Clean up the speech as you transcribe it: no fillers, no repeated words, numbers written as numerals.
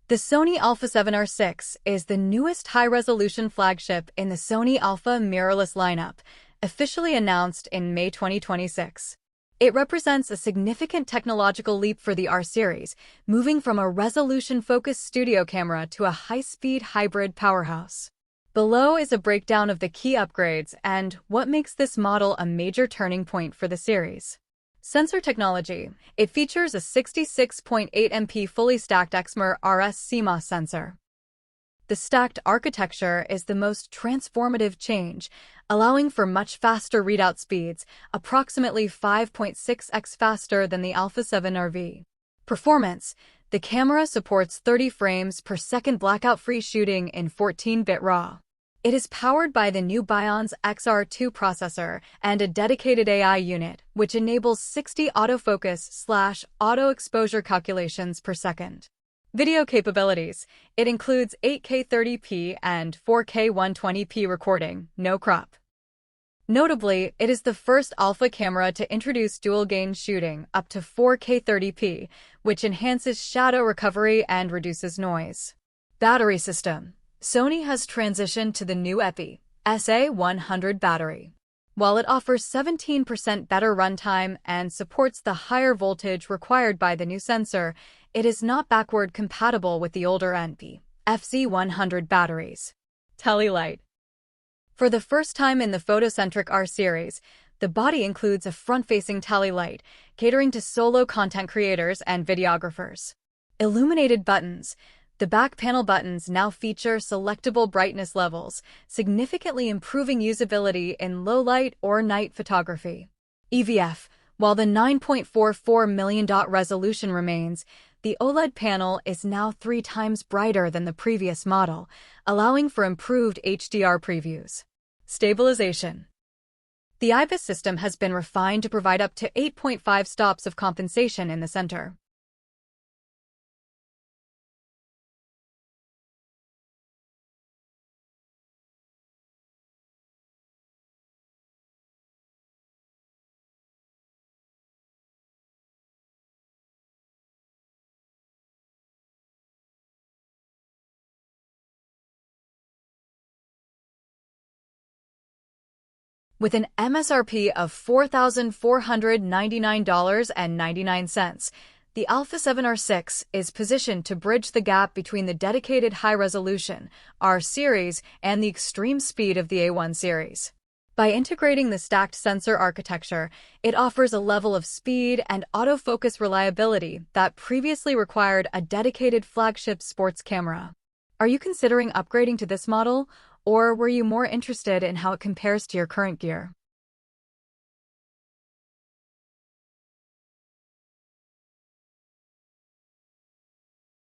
The Sony a7R 6 is the newest high-resolution flagship in the Sony Alpha mirrorless lineup, officially announced in May 2026. It represents a significant technological leap for the R series, moving from a resolution-focused studio camera to a high-speed hybrid powerhouse. Below is a breakdown of the key upgrades and what makes this model a major turning point for the series. Sensor technology. It features a 66.8 MP fully stacked exmir RS CMOS sensor. The stacked architecture is the most transformative change, allowing for much faster readout speeds, approximately 5.6x faster than the Alpha 7RV. Performance. The camera supports 30 frames per second blackout-free shooting in 14-bit RAW. It is powered by the new BIONZ XR2 processor and a dedicated AI unit, which enables 60 autofocus/auto exposure calculations per second. Video capabilities. It includes 8K 30p and 4K 120p recording, no crop. Notably, it is the first Alpha camera to introduce dual-gain shooting up to 4K 30p, which enhances shadow recovery and reduces noise. Battery system. Sony has transitioned to the new IBIS SA100 battery. While it offers 17% better runtime and supports the higher voltage required by the new sensor, it is not backward compatible with the older IBIS FZ100 batteries. Tele-light. For the first time in the photocentric R series, the body includes a front-facing tele-light, catering to solo content creators and videographers. Illuminated buttons. The back panel buttons now feature selectable brightness levels, significantly improving usability in low-light or night photography. EVF. While the 9.44 million dot resolution remains, the OLED panel is now 3 times brighter than the previous model, allowing for improved HDR previews. Stabilization. The IBIS system has been refined to provide up to 8.5 stops of compensation in the center. With an MSRP of $4,499.99, the Alpha 7R 6 is positioned to bridge the gap between the dedicated high-resolution R series and the extreme speed of the A1 series. By integrating the stacked sensor architecture, it offers a level of speed and autofocus reliability that previously required a dedicated flagship sports camera. Are you considering upgrading to this model? Or were you more interested in how it compares to your current gear?